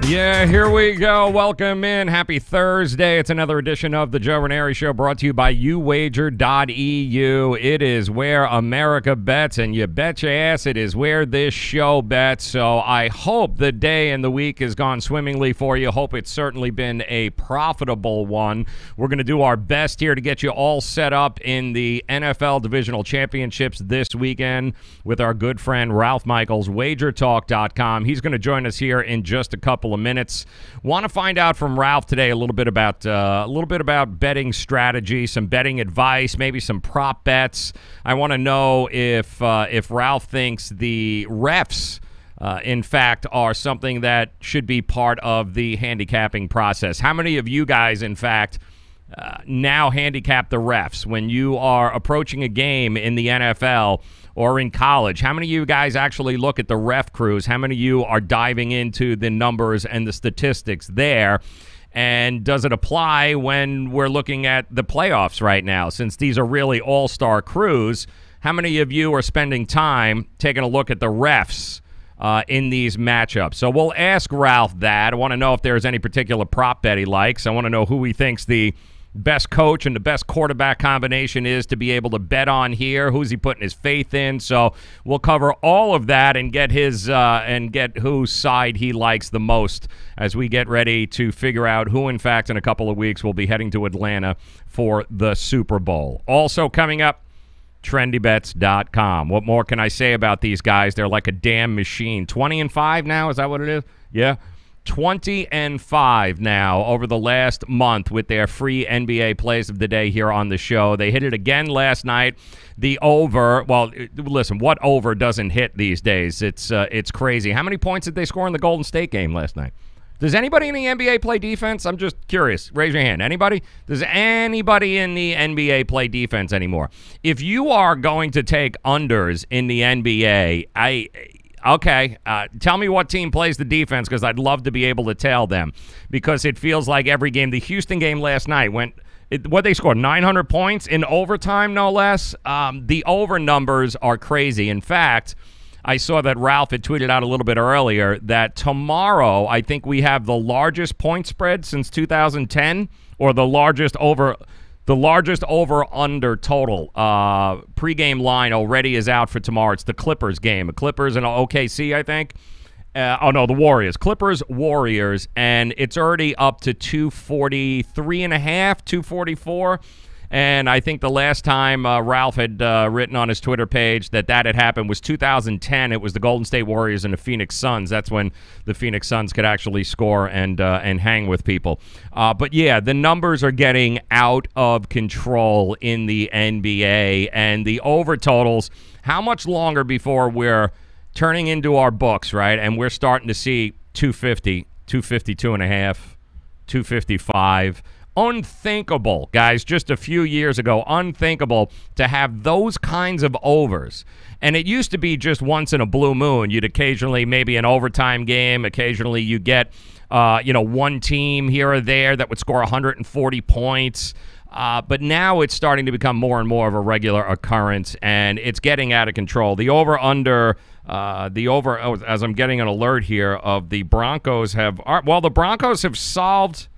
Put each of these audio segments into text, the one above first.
Yeah, here we go. Welcome in. Happy Thursday. It's another edition of the Joe Raineri Show brought to you by uwager.eu. It is where America bets, and you bet your ass it is where this show bets. So I hope the day and the week has gone swimmingly for you. Hope it's certainly been a profitable one. We're going to do our best here to get you all set up in the NFL Divisional Championships this weekend with our good friend Ralph Michaels, Wagertalk.com. He's going to join us here in just a couple of minutes. Want to find out from Ralph today a little bit about betting strategy, some betting advice, maybe some prop bets. I want to know if Ralph thinks the refs, in fact, are something that should be part of the handicapping process. How many of you guys, in fact, now handicap the refs when you are approaching a game in the NFL or in college? How many of you guys actually look at the ref crews? How many of you are diving into the numbers and the statistics there? And does it apply when we're looking at the playoffs right now? Since these are really all-star crews, how many of you are spending time taking a look at the refs in these matchups? So we'll ask Ralph that. I want to know if there's any particular prop bet he likes. I want to know who he thinks the best coach and the best quarterback combination is to be able to bet on here. Who's he putting his faith in? So we'll cover all of that and get his and get whose side he likes the most as we get ready to figure out who, in fact, in a couple of weeks will be heading to Atlanta for the Super Bowl. Also coming up, trendybets.com. What more can I say about these guys? They're like a damn machine. 20-5 now, is that what it is? Yeah. 20-5 now over the last month with their free NBA plays of the day here on the show. They hit it again last night. The over, well, listen, what over doesn't hit these days? It's crazy. How many points did they score in the Golden State game last night? Does anybody in the NBA play defense? I'm just curious. Raise your hand. Anybody? Does anybody in the NBA play defense anymore? If you are going to take unders in the NBA, okay, tell me what team plays the defense, because I'd love to be able to tell them, because it feels like every game. The Houston game last night what they scored, 900 points in overtime, no less. The over numbers are crazy. In fact, I saw that Ralph had tweeted out a little bit earlier that tomorrow I think we have the largest point spread since 2010, or the largest over-under total. Pre-game line already is out for tomorrow. It's the Clippers game. The Clippers and OKC, I think. The Warriors. Clippers-Warriors, and it's already up to 243.5, 244. And I think the last time Ralph had written on his Twitter page that had happened was 2010. It was the Golden State Warriors and the Phoenix Suns. That's when the Phoenix Suns could actually score and hang with people. But, yeah, the numbers are getting out of control in the NBA. And the over totals, how much longer before we're turning into our books, right? And we're starting to see 250, 252.5, 255. Unthinkable, guys, just a few years ago, unthinkable to have those kinds of overs. And it used to be just once in a blue moon. You'd occasionally, maybe an overtime game, occasionally you get, one team here or there that would score 140 points. But now it's starting to become more and more of a regular occurrence, and it's getting out of control. The over-under, as I'm getting an alert here of the Broncos the Broncos have solved.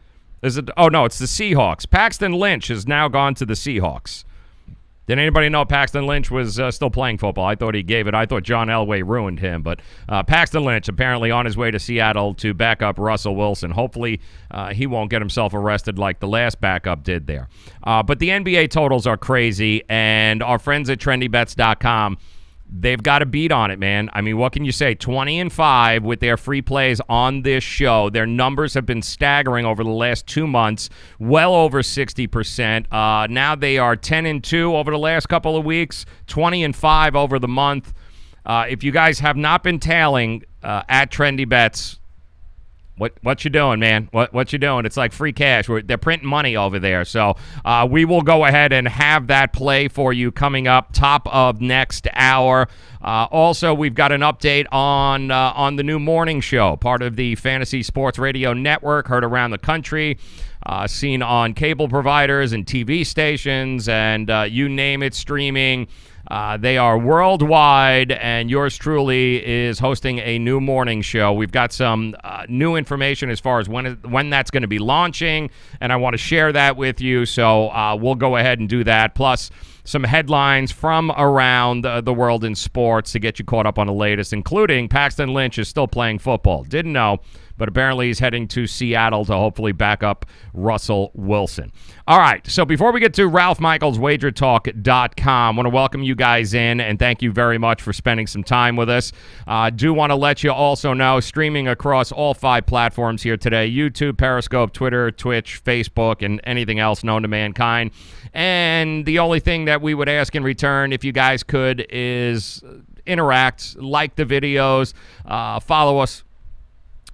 It's the Seahawks. Paxton Lynch has now gone to the Seahawks. Did anybody know Paxton Lynch was still playing football? I thought he gave it. I thought John Elway ruined him. But Paxton Lynch apparently on his way to Seattle to back up Russell Wilson. Hopefully he won't get himself arrested like the last backup did there. But the NBA totals are crazy, and our friends at trendybets.com, they've got a beat on it, man. I mean, what can you say? 20-5 with their free plays on this show. Their numbers have been staggering over the last 2 months, well over 60%. Now they are 10-2 over the last couple of weeks, 20-5 over the month. If you guys have not been tailing at Trendy Bets, What you doing, man? What you doing? It's like free cash. They're printing money over there. So we will go ahead and have that play for you coming up top of next hour. Also, we've got an update on the new morning show, part of the Fantasy Sports Radio Network, heard around the country. seen on cable providers and TV stations and you name it, streaming. They are worldwide, and yours truly is hosting a new morning show. We've got some new information as far as when that's going to be launching, and I want to share that with you, so we'll go ahead and do that. Plus, some headlines from around the world in sports to get you caught up on the latest, including Paxton Lynch is still playing football. Didn't know, but apparently he's heading to Seattle to hopefully back up Russell Wilson. All right, so before we get to Ralph Michaels, Wagertalk.com, I want to welcome you guys in, and thank you very much for spending some time with us. Do want to let you also know, streaming across all 5 platforms here today, YouTube, Periscope, Twitter, Twitch, Facebook, and anything else known to mankind. And the only thing that we would ask in return, if you guys could, is interact, like the videos, follow us,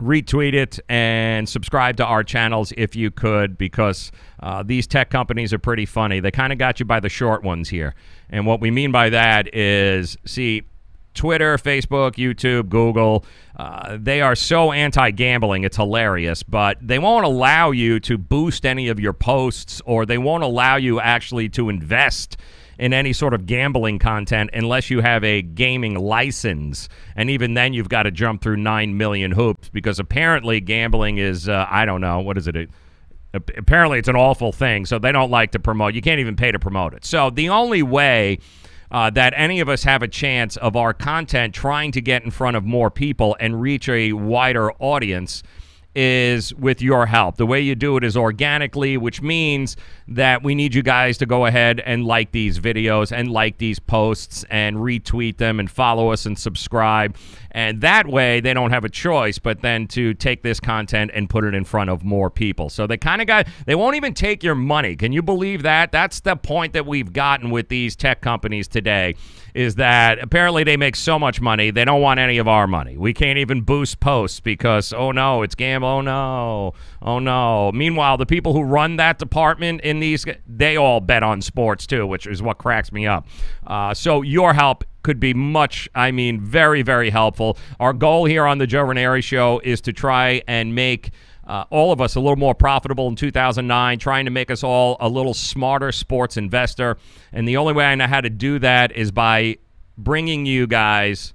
retweet it, and subscribe to our channels if you could, because these tech companies are pretty funny. They kind of got you by the short ones here. And what we mean by that is, see, Twitter, Facebook, YouTube, Google, they are so anti-gambling, it's hilarious, but they won't allow you to boost any of your posts, or they won't allow you actually to invest in any sort of gambling content unless you have a gaming license. And even then, you've got to jump through 9 million hoops, because apparently gambling is, I don't know, what is it? Apparently it's an awful thing, so they don't like to promote. You can't even pay to promote it. So the only way that any of us have a chance of our content trying to get in front of more people and reach a wider audience is with your help. The way you do it is organically, which means that we need you guys to go ahead and like these videos and like these posts and retweet them and follow us and subscribe. And that way they don't have a choice but then to take this content and put it in front of more people. So they kind of they won't even take your money. Can you believe that? That's the point that we've gotten with these tech companies today, is that apparently they make so much money, they don't want any of our money. We can't even boost posts because, oh no, it's gamble, oh no, oh no. Meanwhile, the people who run that department in these, they all bet on sports too, which is what cracks me up. So your help could be much, I mean, very, very helpful. Our goal here on the Joe Raineri Show is to try and make all of us a little more profitable in 2009, trying to make us all a little smarter sports investor. And the only way I know how to do that is by bringing you guys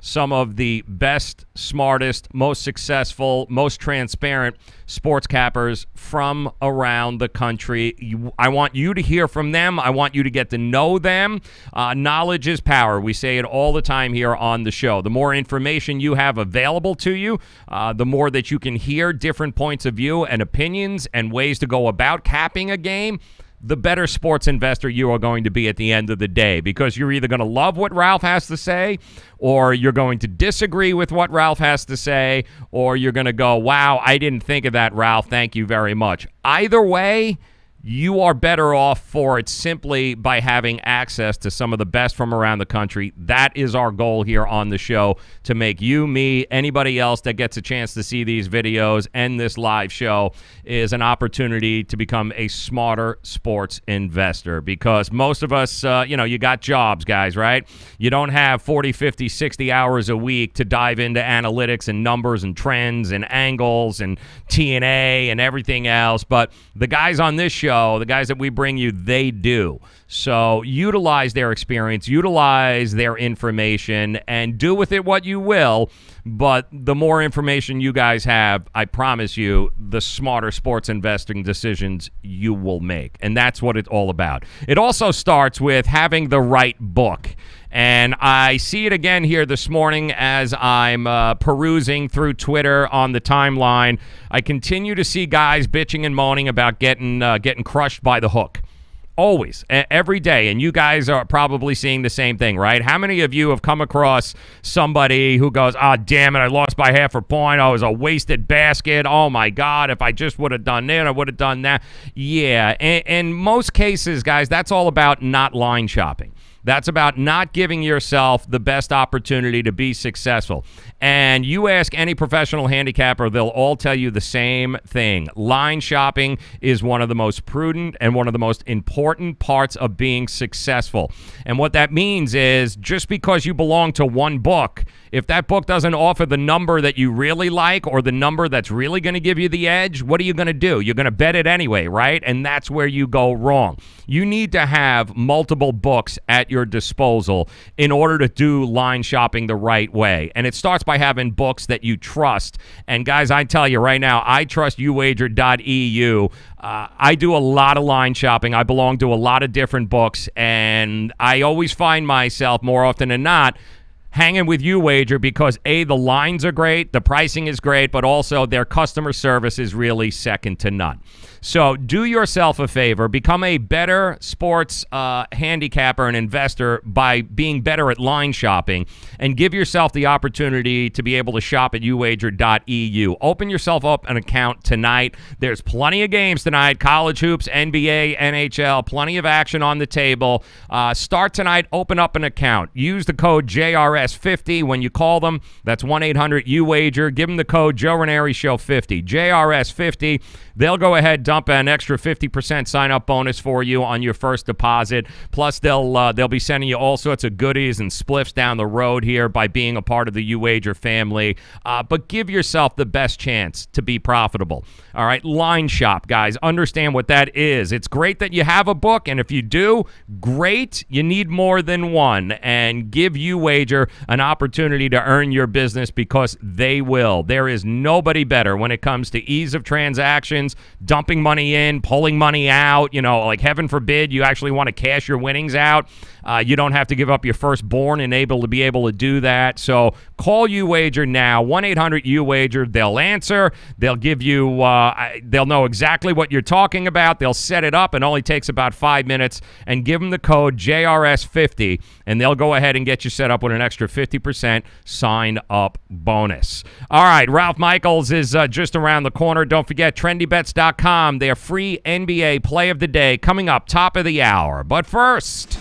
some of the best, smartest, most successful, most transparent sports cappers from around the country. I want you to hear from them. I want you to get to know them. Knowledge is power. We say it all the time here on the show. The more information you have available to you, the more that you can hear different points of view and opinions and ways to go about capping a game, the better sports investor you are going to be at the end of the day, because you're either going to love what Ralph has to say, or you're going to disagree with what Ralph has to say, or you're going to go, wow, I didn't think of that, Ralph. Thank you very much. Either way, you are better off for it simply by having access to some of the best from around the country. That is our goal here on the show, to make you, me, anybody else that gets a chance to see these videos and this live show is an opportunity to become a smarter sports investor. Because most of us, you got jobs, guys, right? You don't have 40, 50, 60 hours a week to dive into analytics and numbers and trends and angles and TNA and everything else. But the guys on this show, the guys that we bring you, they do. So utilize their experience, utilize their information, and do with it what you will. But the more information you guys have, I promise you, the smarter sports investing decisions you will make. And that's what it's all about. It also starts with having the right book. And I see it again here this morning as I'm perusing through Twitter on the timeline. I continue to see guys bitching and moaning about getting crushed by the hook. Always, every day. And you guys are probably seeing the same thing, right? How many of you have come across somebody who goes, oh, damn it, I lost by half a point. Oh, it was a wasted basket. Oh, my God, if I just would have done it, I would have done that. Yeah, in most cases, guys, that's all about not line shopping. That's about not giving yourself the best opportunity to be successful. And you ask any professional handicapper, they'll all tell you the same thing. Line shopping is one of the most prudent and one of the most important parts of being successful. And what that means is just because you belong to one book, if that book doesn't offer the number that you really like or the number that's really going to give you the edge, what are you going to do? You're going to bet it anyway, right? And that's where you go wrong. You need to have multiple books at your disposal in order to do line shopping the right way. And it starts by having books that you trust. And guys, I tell you right now, I trust uwager.eu. I do a lot of line shopping. I belong to a lot of different books, and I always find myself more often than not hanging with UWager because, A, the lines are great, the pricing is great, but also their customer service is really second to none. So do yourself a favor. Become a better sports handicapper and investor by being better at line shopping, and give yourself the opportunity to be able to shop at uwager.eu. Open yourself up an account tonight. There's plenty of games tonight, college hoops, NBA, NHL, plenty of action on the table. Start tonight, open up an account. Use the code JRS50 when you call them. That's 1-800-UWager. Give them the code Joe Raineri Show 50, JRS50. They'll go ahead, dump an extra 50% sign-up bonus for you on your first deposit. Plus, they'll be sending you all sorts of goodies and spliffs down the road here by being a part of the UWager family. But give yourself the best chance to be profitable. All right, line shop, guys. Understand what that is. It's great that you have a book, and if you do, great. You need more than one. And give UWager an opportunity to earn your business because they will. There is nobody better when it comes to ease of transactions, dumping money in, pulling money out. You know, like heaven forbid you actually want to cash your winnings out. You don't have to give up your firstborn and able to be able to do that. So call UWager now, 1-800-UWager. They'll answer. They'll give you, they'll know exactly what you're talking about. They'll set it up. It only takes about 5 minutes. And give them the code JRS50, and they'll go ahead and get you set up with an extra 50% sign-up bonus. All right, Ralph Michaels is just around the corner. Don't forget, TrendyBets.com. Their free NBA play of the day coming up top of the hour. But first,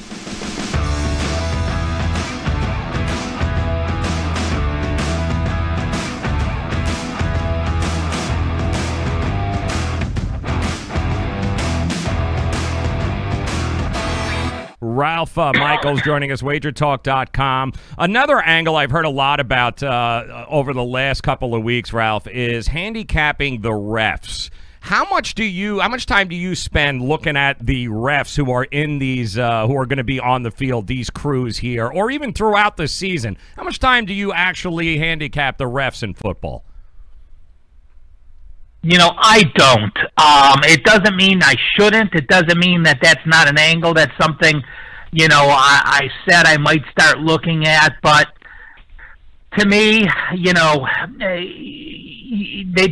Ralph Michaels joining us, Wagertalk.com. Another angle I've heard a lot about over the last couple of weeks, Ralph, is handicapping the refs. How much time do you spend looking at the refs who are in these, who are going to be on the field, these crews here, or even throughout the season? How much time do you actually handicap the refs in football? You know, I don't. It doesn't mean I shouldn't. It doesn't mean that that's not an angle. That's something, you know, I said I might start looking at. But to me, you know,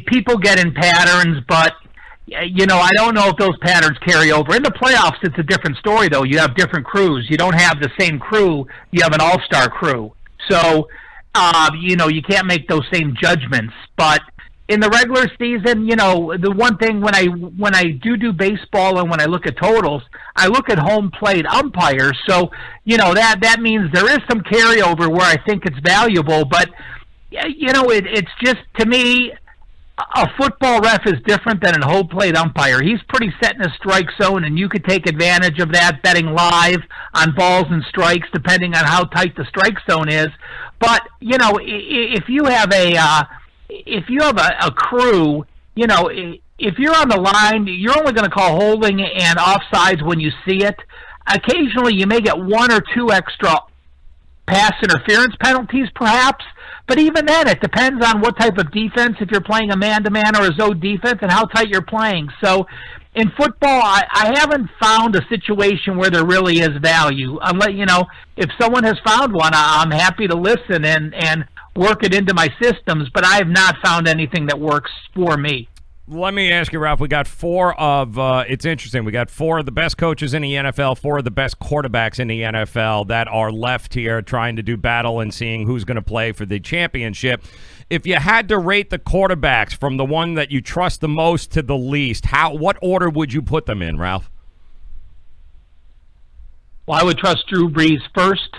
people get in patterns, but, you know, I don't know if those patterns carry over. In the playoffs, it's a different story, though. You have different crews. You don't have the same crew. You have an all-star crew. So, you know, you can't make those same judgments. But in the regular season, you know, the one thing when I do baseball and when I look at totals, I look at home plate umpires. So, you know, that means there is some carryover where I think it's valuable. But, you know, it's just, to me, a football ref is different than a home plate umpire. He's pretty set in a strike zone, and you could take advantage of that betting live on balls and strikes depending on how tight the strike zone is. But, you know, if you have a crew, you know, if you're on the line, you're only going to call holding and offsides when you see it. Occasionally, you may get one or two extra pass interference penalties, perhaps. But even then, it depends on what type of defense, if you're playing a man-to-man or a zone defense, and how tight you're playing. So in football, I haven't found a situation where there really is value. Unless, you know, if someone has found one, I'm happy to listen and work it into my systems, but I have not found anything that works for me. Let me ask you, Ralph, we got it's interesting, we got four of the best coaches in the NFL, four of the best quarterbacks in the NFL that are left here trying to do battle and seeing who's going to play for the championship. If you had to rate the quarterbacks from the one that you trust the most to the least, what order would you put them in, Ralph? Well, I would trust Drew Brees first.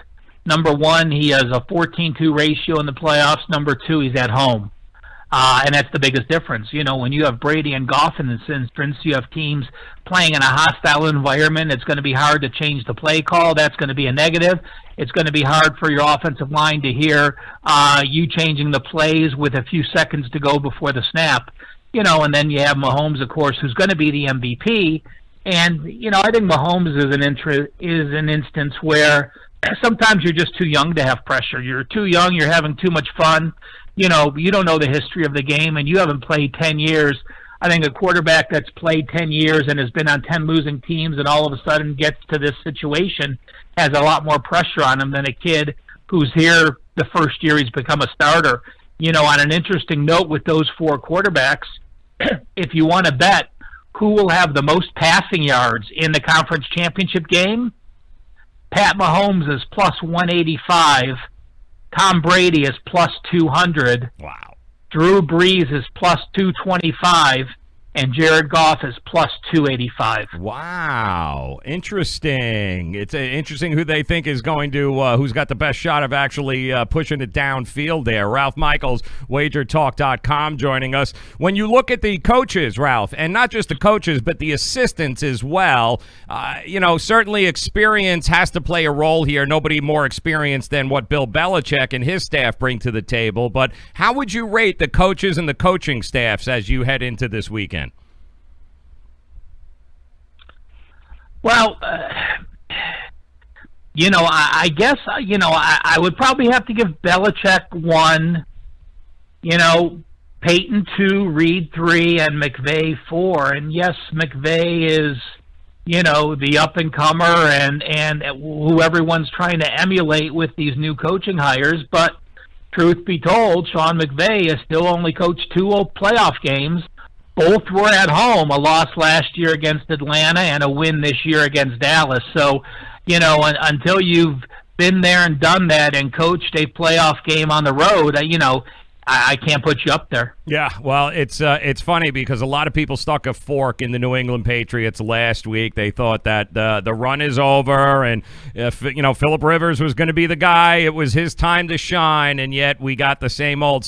Number one, he has a 14-2 ratio in the playoffs. Number two, he's at home. And that's the biggest difference. You know, when you have Brady and Goff in this instance, you have teams playing in a hostile environment. It's going to be hard to change the play call. That's going to be a negative. It's going to be hard for your offensive line to hear you changing the plays with a few seconds to go before the snap. You know, and then you have Mahomes, of course, who's going to be the MVP. And, you know, I think Mahomes is an instance where sometimes you're just too young to have pressure. You're too young. You're having too much fun. You know, you don't know the history of the game, and you haven't played 10 years. I think a quarterback that's played 10 years and has been on 10 losing teams and all of a sudden gets to this situation has a lot more pressure on him than a kid who's here the first year he's become a starter. You know, on an interesting note with those four quarterbacks, if you want to bet who will have the most passing yards in the conference championship game, Pat Mahomes is plus 185. Tom Brady is plus 200. Wow. Drew Brees is plus 225. And Jared Goff is plus 285. Wow. Interesting. It's interesting who they think is going to, who's got the best shot of actually pushing it downfield there. Ralph Michaels, Wagertalk.com, joining us. When you look at the coaches, Ralph, and not just the coaches, but the assistants as well, you know, certainly experience has to play a role here. Nobody more experienced than what Bill Belichick and his staff bring to the table. But how would you rate the coaches and the coaching staffs as you head into this weekend? Well, you know, I guess, you know, I would probably have to give Belichick 1, you know, Peyton 2, Reed 3, and McVay 4. And yes, McVay is, you know, the up-and-comer and who everyone's trying to emulate with these new coaching hires. But truth be told, Sean McVay has still only coached 2 playoff games. Both were at home, a loss last year against Atlanta and a win this year against Dallas. So, you know, until you've been there and done that and coached a playoff game on the road, you know, I can't put you up there. Yeah, well, it's funny because a lot of people stuck a fork in the New England Patriots last week. They thought that the run is over, and if you know Phillip Rivers was going to be the guy, it was his time to shine. And yet we got the same old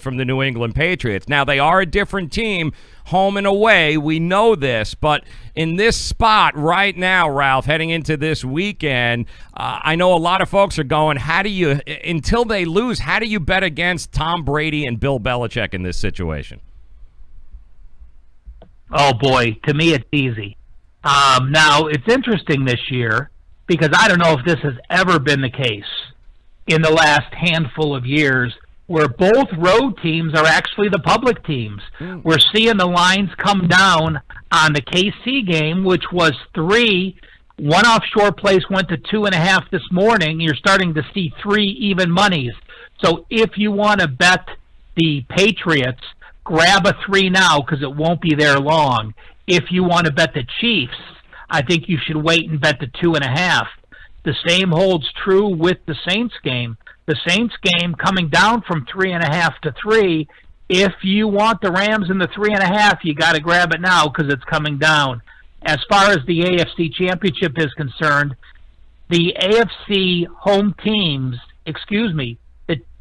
from the New England Patriots. Now they are a different team, home and away. We know this, but in this spot right now, Ralph, heading into this weekend, I know a lot of folks are going, how do you, until they lose, how do you bet against Tom Brady and Bill Belichick in this situation? Oh, boy, to me it's easy. Now, it's interesting this year because I don't know if this has ever been the case in the last handful of years where both road teams are actually the public teams. We're seeing the lines come down on the KC game, which was 3. One offshore place went to 2.5 this morning. You're starting to see 3 even monies. So if you want to bet the Patriots, grab a 3 now because it won't be there long. If you want to bet the Chiefs, I think you should wait and bet the 2.5. The same holds true with the Saints game. The Saints game coming down from 3.5 to 3. If you want the Rams in the 3.5, you got to grab it now because it's coming down. As far as the AFC Championship is concerned, the AFC home teams,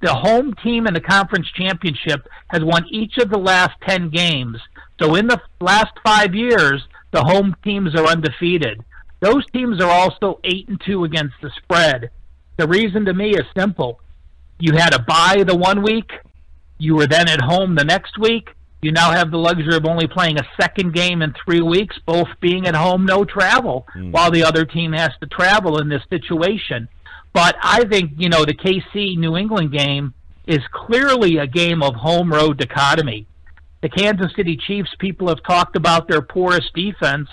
the home team in the Conference Championship has won each of the last 10 games. So in the last 5 years, the home teams are undefeated. Those teams are also 8-2 against the spread. The reason to me is simple. You had a bye the 1 week. You were then at home the next week. You now have the luxury of only playing a second game in 3 weeks, both being at home, no travel, while the other team has to travel in this situation. But I think, you know, the KC-New England game is clearly a game of home-road dichotomy. The Kansas City Chiefs, people have talked about their porous defense.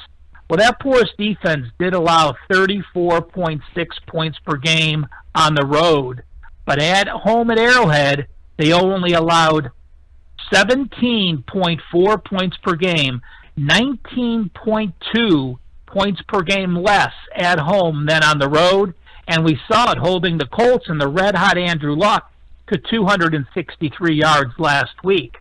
Well, that porous defense did allow 34.6 points per game on the road. But at home at Arrowhead, they only allowed 17.4 points per game, 19.2 points per game less at home than on the road. And we saw it holding the Colts and the red-hot Andrew Luck to 263 yards last week.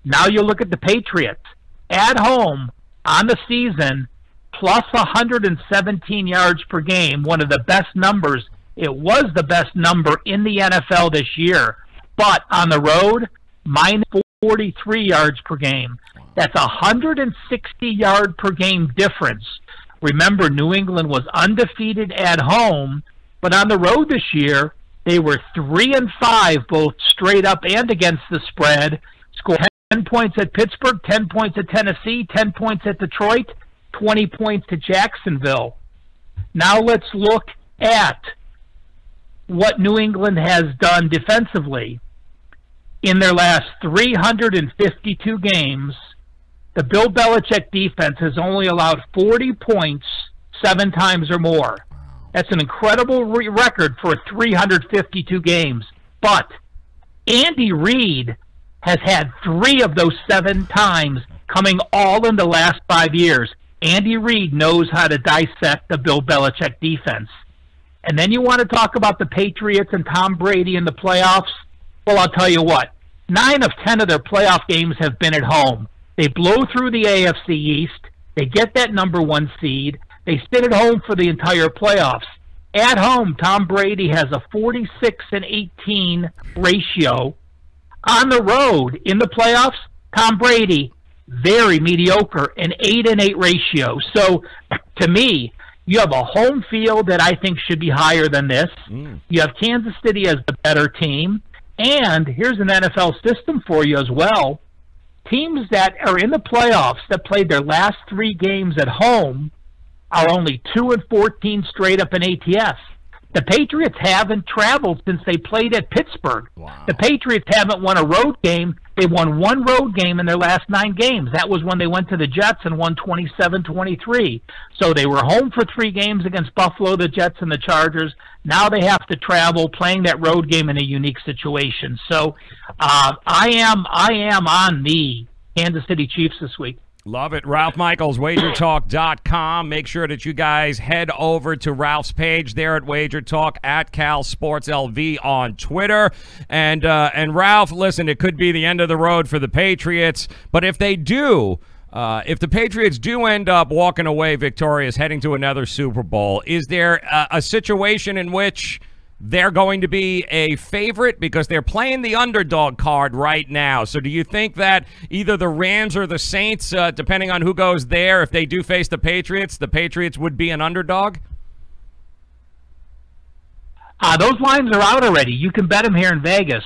Now you look at the Patriots. At home, on the season, plus 117 yards per game, one of the best numbers. It was the best number in the NFL this year. But on the road, minus 43 yards per game. That's a 160-yard per game difference. Remember, New England was undefeated at home, but on the road this year, they were 3-5, both straight up and against the spread. Scored 10 points at Pittsburgh, 10 points at Tennessee, 10 points at Detroit, 20 points to Jacksonville. Now let's look at what New England has done defensively. In their last 352 games, the Bill Belichick defense has only allowed 40 points 7 times or more. That's an incredible record for 352 games. But Andy Reid has had 3 of those 7 times coming all in the last 5 years. Andy Reid knows how to dissect the Bill Belichick defense. And then you want to talk about the Patriots and Tom Brady in the playoffs? Well, I'll tell you what. 9 of 10 of their playoff games have been at home. They blow through the AFC East. They get that number 1 seed. They sit at home for the entire playoffs. At home, Tom Brady has a 46-18 ratio. On the road, in the playoffs, Tom Brady, very mediocre, an 8-8 ratio. So, to me, you have a home field that I think should be higher than this. You have Kansas City as the better team. And here's an NFL system for you as well. Teams that are in the playoffs that played their last 3 games at home are only 2-14 straight up in ATS. The Patriots haven't traveled since they played at Pittsburgh. Wow. The Patriots haven't won a road game. They won 1 road game in their last 9 games. That was when they went to the Jets and won 27-23. So they were home for 3 games against Buffalo, the Jets, and the Chargers. Now they have to travel, playing that road game in a unique situation. So I am on the Kansas City Chiefs this week. Love it. Ralph Michaels, Wagertalk.com. Make sure that you guys head over to Ralph's page there at Wagertalk, at CalSportsLV on Twitter. And Ralph, listen, it could be the end of the road for the Patriots, but if they do, if the Patriots do end up walking away victorious, heading to another Super Bowl, is there a situation in which they're going to be a favorite because they're playing the underdog card right now? So do you think that either the Rams or the Saints, depending on who goes there, if they do face the Patriots would be an underdog? Those lines are out already. You can bet them here in Vegas.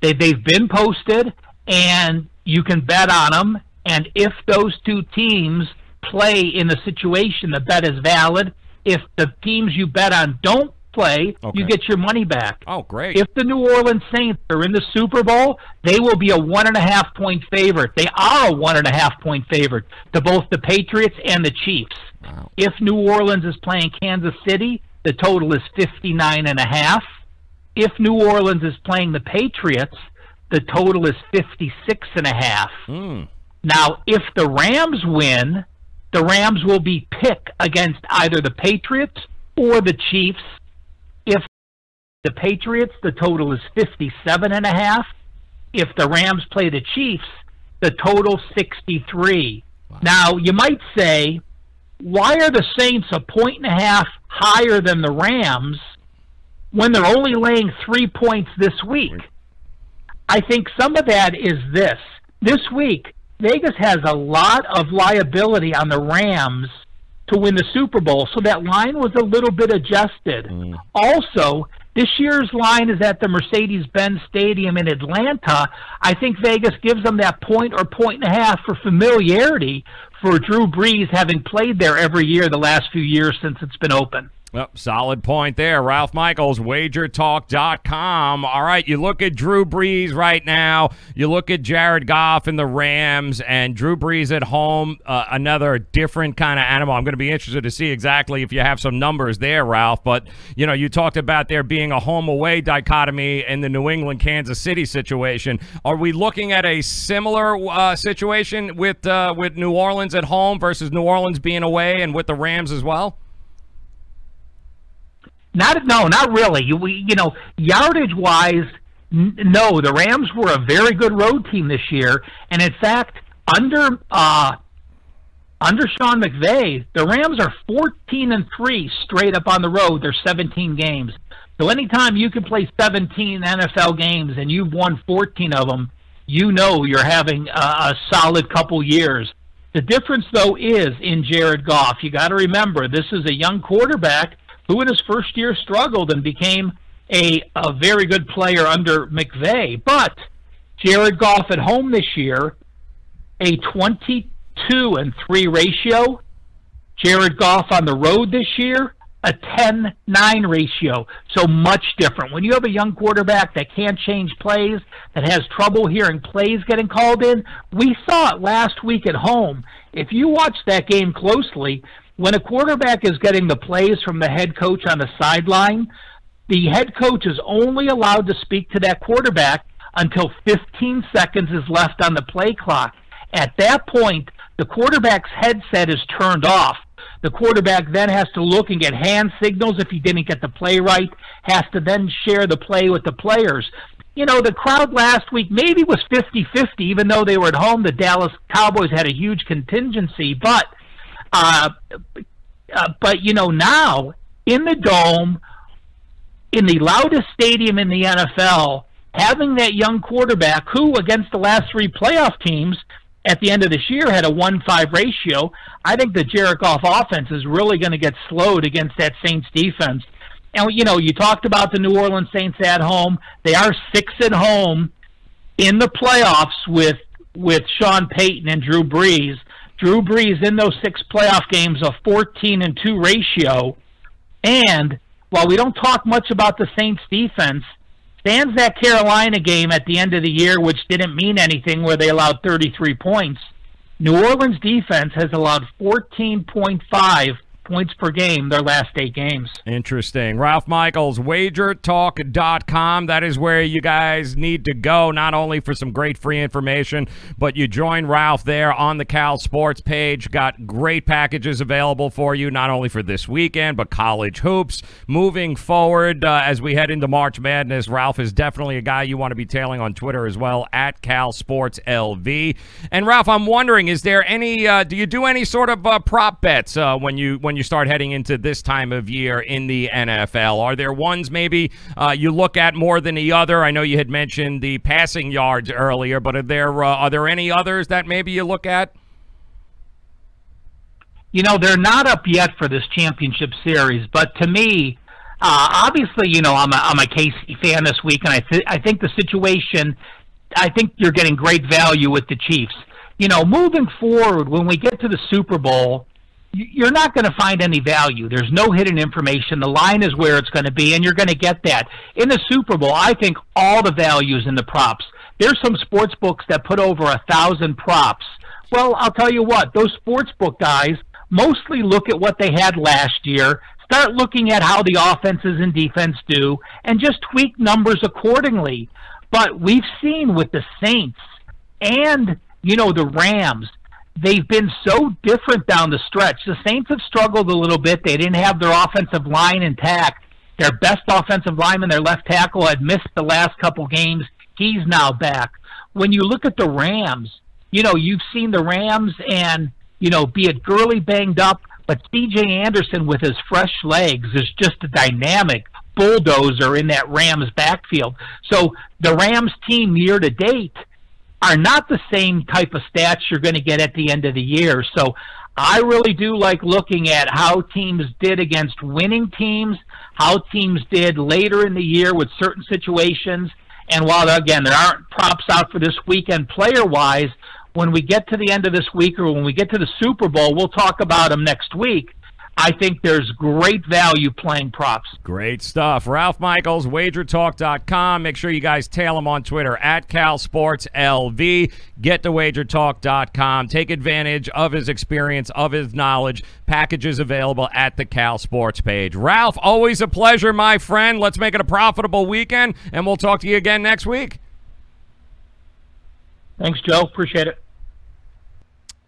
They've been posted, and you can bet on them. And if those 2 teams play in the situation, the bet is valid. If the teams you bet on don't play, you get your money back. Oh, great. If the New Orleans Saints are in the Super Bowl, they will be a 1.5-point favorite. They are a 1.5-point favorite to both the Patriots and the Chiefs. Wow. If New Orleans is playing Kansas City, the total is 59.5. If New Orleans is playing the Patriots, the total is 56.5. Now, if the Rams win, the Rams will be picked against either the Patriots or the Chiefs. If the Patriots, the total is 57.5. If the Rams play the Chiefs, the total 63. Wow. Now, you might say, why are the Saints a 1.5 higher than the Rams when they're only laying 3 points this week? I think some of that is this. This week, Vegas has a lot of liability on the Rams to win the Super Bowl, so that line was a little bit adjusted. Also, this year's line is at the Mercedes-Benz Stadium in Atlanta. I think Vegas gives them that 1 or 1.5 for familiarity for Drew Brees, having played there every year the last few years since it's been open. Well, solid point there. Ralph Michaels, Wagertalk.com. All right, you look at Drew Brees right now. You look at Jared Goff and the Rams, and Drew Brees at home, another different kind of animal. I'm going to be interested to see exactly if you have some numbers there, Ralph. But, you know, you talked about there being a home-away dichotomy in the New England-Kansas City situation. Are we looking at a similar situation with New Orleans at home versus New Orleans being away, and with the Rams as well? Not really. Yardage-wise, no. The Rams were a very good road team this year, and in fact, under under Sean McVay, the Rams are 14-3 straight up on the road. They're 17 games. So anytime you can play 17 NFL games and you've won 14 of them, you know you're having a solid couple years. The difference, though, is in Jared Goff. You got to remember, this is a young quarterback who in his first year struggled and became a very good player under McVay. But Jared Goff at home this year, a 22-3 ratio. Jared Goff on the road this year, a 10-9 ratio. So much different. When you have a young quarterback that can't change plays, that has trouble hearing plays getting called in, we saw it last week at home. If you watch that game closely, when a quarterback is getting the plays from the head coach on the sideline, the head coach is only allowed to speak to that quarterback until 15 seconds is left on the play clock. At that point, the quarterback's headset is turned off. The quarterback then has to look and get hand signals if he didn't get the play right, has to then share the play with the players. You know, the crowd last week maybe was 50-50, even though they were at home. The Dallas Cowboys had a huge contingency. But you know, now in the Dome, in the loudest stadium in the NFL, having that young quarterback who, against the last three playoff teams, at the end of this year had a 1-5 ratio, I think the Jared Goff offense is really going to get slowed against that Saints defense. And, you know, you talked about the New Orleans Saints at home. They are 6 at home in the playoffs with Sean Payton and Drew Brees. Drew Brees in those 6 playoff games, a 14-2 ratio. And while we don't talk much about the Saints defense, sans that Carolina game at the end of the year, which didn't mean anything, where they allowed 33 points, New Orleans defense has allowed 14.5 points per game their last 8 games. Interesting. Ralph Michaels, Wagertalk.com. That is where you guys need to go, not only for some great free information, but you join Ralph there on the Cal Sports page. Got great packages available for you, not only for this weekend, but college hoops. Moving forward, as we head into March Madness, Ralph is definitely a guy you want to be tailing on Twitter as well, at Cal Sports LV. And Ralph, I'm wondering, is there any, do you do any sort of prop bets when you start heading into this time of year in the NFL? Are there ones maybe you look at more than the other? I know you had mentioned the passing yards earlier, but are there any others that maybe you look at? You know, they're not up yet for this championship series, but to me, obviously, you know, I'm a KC fan this week, and I think the situation, I think you're getting great value with the Chiefs. You know, moving forward, when we get to the Super Bowl, you're not going to find any value. There's no hidden information. The line is where it's going to be, and you're going to get that. In the Super Bowl, I think all the value is in the props. There's some sports books that put over 1,000 props. Well, I'll tell you what, those sports book guys mostly look at what they had last year, start looking at how the offenses and defense do, and just tweak numbers accordingly. But we've seen with the Saints and, you know, the Rams, they've been so different down the stretch. The Saints have struggled a little bit. They didn't have their offensive line intact. Their best offensive lineman, their left tackle, had missed the last couple games. He's now back. When you look at the Rams, you know, you've seen the Rams and, you know, be it Gurley banged up, but C.J. Anderson with his fresh legs is just a dynamic bulldozer in that Rams backfield. So the Rams team year to date are not the same type of stats you're going to get at the end of the year. So I really do like looking at how teams did against winning teams, how teams did later in the year with certain situations. And while, again, there aren't props out for this weekend player-wise, when we get to the end of this week or when we get to the Super Bowl, we'll talk about them next week. I think there's great value playing props. Great stuff. Ralph Michaels, Wagertalk.com. Make sure you guys tail him on Twitter, at CalSportsLV. Get to Wagertalk.com. Take advantage of his experience, of his knowledge. Packages available at the Cal Sports page. Ralph, always a pleasure, my friend. Let's make it a profitable weekend, and we'll talk to you again next week. Thanks, Joe. Appreciate it.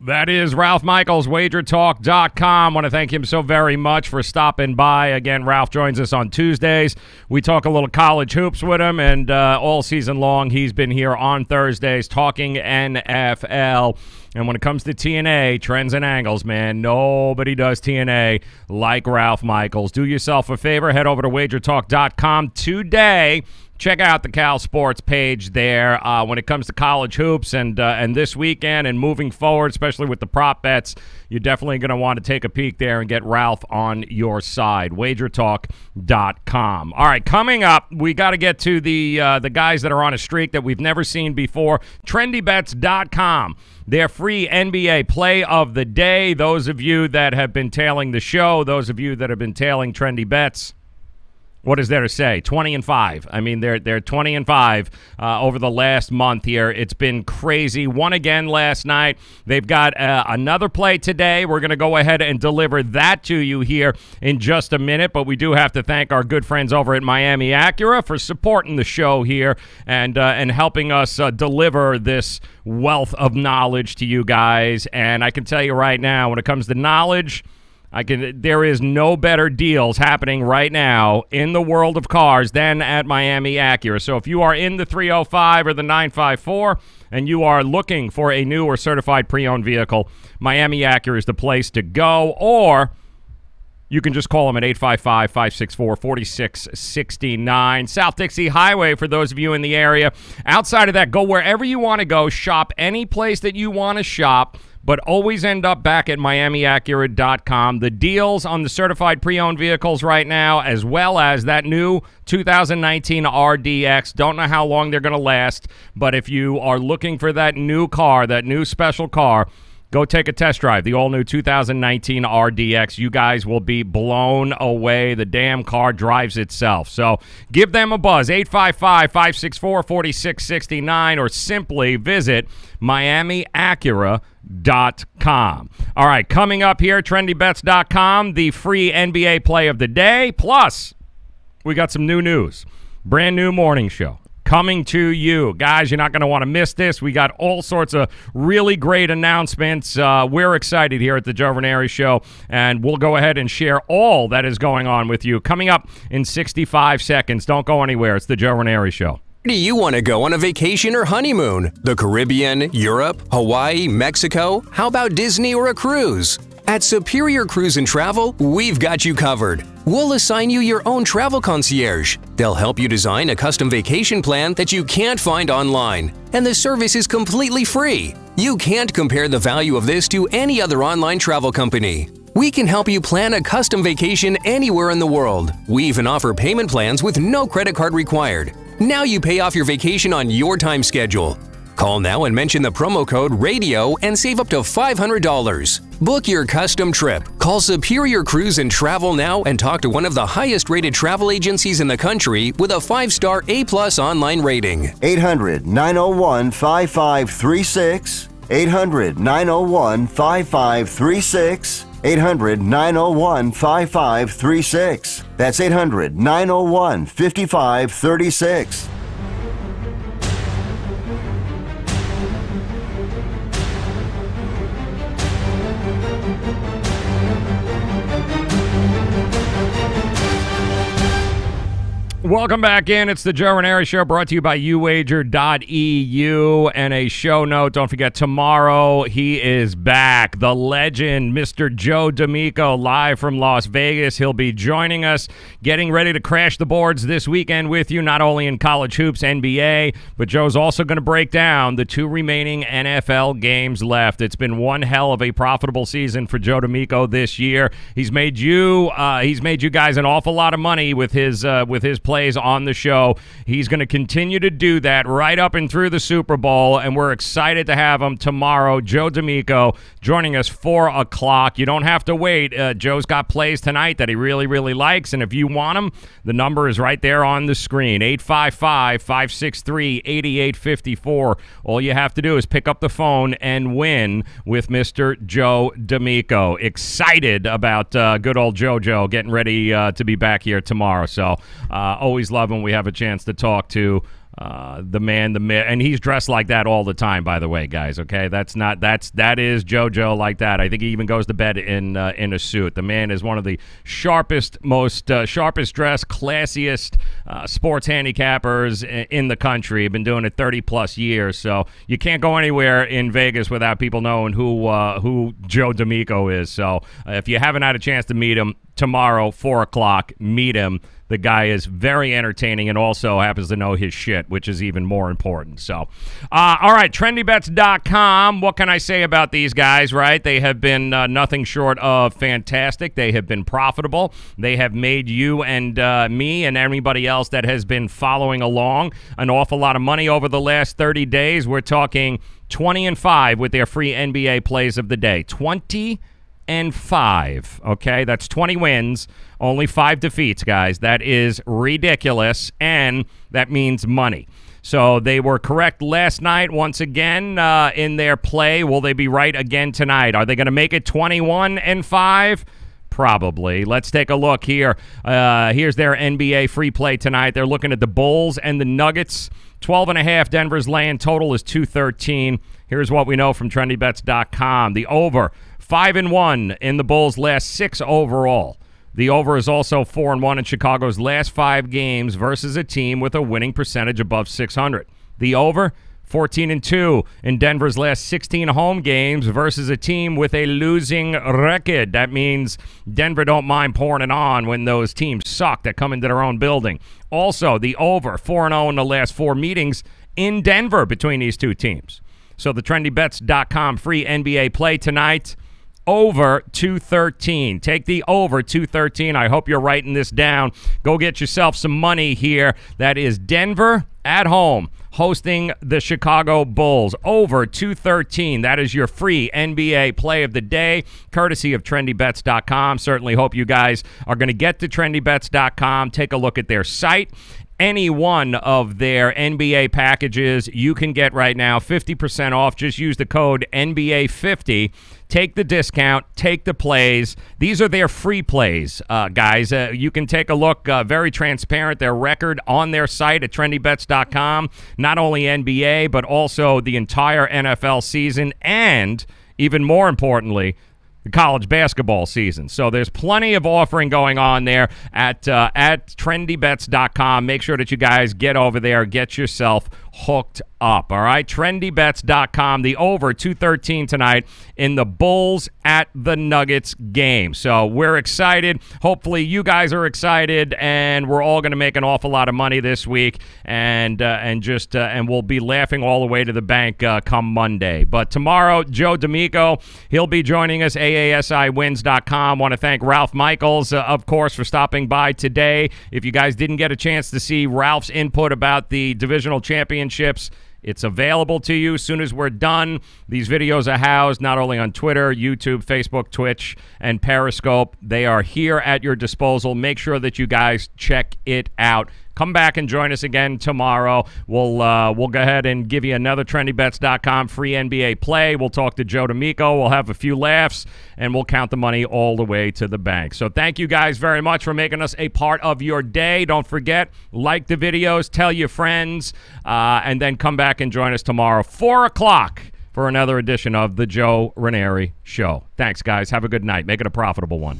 That is Ralph Michaels, Wagertalk.com. Want to thank him so very much for stopping by. Again, Ralph joins us on Tuesdays. We talk a little college hoops with him, and all season long he's been here on Thursdays talking NFL. And when it comes to TNA, trends and angles, man, nobody does TNA like Ralph Michaels. Do yourself a favor, head over to Wagertalk.com today. Check out the Cal Sports page there when it comes to college hoops and this weekend and moving forward, especially with the prop bets. You're definitely going to want to take a peek there and get Ralph on your side. Wagertalk.com. All right, coming up, we got to get to the guys that are on a streak that we've never seen before. TrendyBets.com. Their free NBA play of the day. Those of you that have been tailing the show, those of you that have been tailing Trendy Bets, what is there to say? 20-5. I mean, they're 20-5 over the last month here. It's been crazy. Won again last night. They've got another play today. We're going to go ahead and deliver that to you here in just a minute, but we do have to thank our good friends over at Miami Acura for supporting the show here and helping us deliver this wealth of knowledge to you guys. And I can tell you right now, when it comes to knowledge, there is no better deals happening right now in the world of cars than at Miami Acura. So if you are in the 305 or the 954 and you are looking for a new or certified pre-owned vehicle, Miami Acura is the place to go. Or you can just call them at 855-564-4669. South Dixie Highway for those of you in the area. Outside of that, go wherever you want to go. Shop any place that you want to shop, but always end up back at MiamiAcura.com. The deals on the certified pre-owned vehicles right now, as well as that new 2019 RDX. Don't know how long they're going to last, but if you are looking for that new car, that new special car, go take a test drive. The all-new 2019 RDX. You guys will be blown away. The damn car drives itself. So give them a buzz, 855-564-4669, or simply visit MiamiAcura.com. All right, coming up here, TrendyBets.com, the free NBA play of the day. Plus, we got some new news. Brand new morning show coming to you. Guys, you're not going to want to miss this. We got all sorts of really great announcements. We're excited here at the Joe Raineri Show, and we'll go ahead and share all that is going on with you. Coming up in 65 seconds. Don't go anywhere. It's the Joe Raineri Show. Where do you want to go on a vacation or honeymoon? The Caribbean, Europe, Hawaii, Mexico? How about Disney or a cruise? At Superior Cruise and Travel, we've got you covered. We'll assign you your own travel concierge. They'll help you design a custom vacation plan that you can't find online. And the service is completely free. You can't compare the value of this to any other online travel company. We can help you plan a custom vacation anywhere in the world. We even offer payment plans with no credit card required. Now you pay off your vacation on your time schedule. Call now and mention the promo code RADIO and save up to $500. Book your custom trip. Call Superior Cruise and Travel now and talk to one of the highest-rated travel agencies in the country with a 5-star A+ online rating. 800-901-5536. 800-901-5536. 800-901-5536. That's 800-901-5536. Welcome back in. It's the Joe Raineri Show, brought to you by uwager.eu. And a show note, don't forget, tomorrow he is back. The legend, Mr. Joe D'Amico, live from Las Vegas. He'll be joining us, getting ready to crash the boards this weekend with you, not only in college hoops, NBA, but Joe's also going to break down the 2 remaining NFL games left. It's been one hell of a profitable season for Joe D'Amico this year. He's made you guys an awful lot of money with his plays on the show. He's going to continue to do that right up and through the Super Bowl, and we're excited to have him tomorrow. Joe D'Amico joining us 4 o'clock. You don't have to wait. Joe's got plays tonight that he really, really likes, and if you want them, the number is right there on the screen, 855-563-8854. All you have to do is pick up the phone and win with Mr. Joe D'Amico. Excited about good old JoJo getting ready to be back here tomorrow. So always love when we have a chance to talk to the man, the myth, and he's dressed like that all the time, by the way, guys. Okay, that is JoJo like that. I think he even goes to bed in a suit. The man is one of the sharpest, most sharpest dressed, classiest sports handicappers in the country. Been doing it 30+ years, so you can't go anywhere in Vegas without people knowing who Joe D'Amico is. So if you haven't had a chance to meet him, tomorrow, 4 o'clock, meet him. The guy is very entertaining and also happens to know his shit, which is even more important. So, all right, trendybets.com. What can I say about these guys, right? They have been nothing short of fantastic. They have been profitable. They have made you and me and everybody else that has been following along an awful lot of money over the last 30 days. We're talking 20-5 with their free NBA plays of the day. 20-5, okay? That's 20 wins, only 5 defeats, guys. That is ridiculous, and that means money. So they were correct last night once again in their play. Will they be right again tonight? Are they going to make it 21-5? Probably. Let's take a look here. Here's their NBA free play tonight. They're looking at the Bulls and the Nuggets. 12.5. Denver's laying. Total is 213. Here's what we know from trendybets.com. The over, 5-1 in the Bulls' last 6 overall. The over is also 4-1 in Chicago's last 5 games versus a team with a winning percentage above 600. The over, 14-2 in Denver's last 16 home games versus a team with a losing record. That means Denver don't mind pouring it on when those teams suck that come into their own building. Also, the over, 4-0 in the last 4 meetings in Denver between these two teams. So the trendybets.com free NBA play tonight, over 213. Take the over 213. I hope you're writing this down. Go get yourself some money here. That is Denver at home hosting the Chicago Bulls. Over 213. That is your free NBA play of the day, courtesy of trendybets.com. Certainly hope you guys are going to get to trendybets.com. Take a look at their site. Any one of their NBA packages you can get right now, 50% off. Just use the code NBA50. Take the discount. Take the plays. These are their free plays, guys. You can take a look. Very transparent. Their record on their site at trendybets.com. Not only NBA, but also the entire NFL season and, even more importantly, the college basketball season. So there's plenty of offering going on there at trendybets.com. Make sure that you guys get over there, get yourself hooked up. All right, trendybets.com. The over 213 tonight in the Bulls at the Nuggets game. So we're excited. Hopefully you guys are excited, and we're all going to make an awful lot of money this week, and we'll be laughing all the way to the bank come Monday. But tomorrow, Joe D'Amico, he'll be joining us. AASIwins.com. Want to thank Ralph Michaels, of course, for stopping by today. If you guys didn't get a chance to see Ralph's input about the Divisional Championships, it's available to you as soon as we're done. These videos are housed not only on Twitter, YouTube, Facebook, Twitch, and Periscope. They are here at your disposal. Make sure that you guys check it out. Come back and join us again tomorrow. We'll go ahead and give you another trendybets.com free NBA play. We'll talk to Joe D'Amico. We'll have a few laughs, and we'll count the money all the way to the bank. So thank you guys very much for making us a part of your day. Don't forget, like the videos, tell your friends, and then come back and join us tomorrow, 4 o'clock, for another edition of the Joe Raineri Show. Thanks, guys. Have a good night. Make it a profitable one.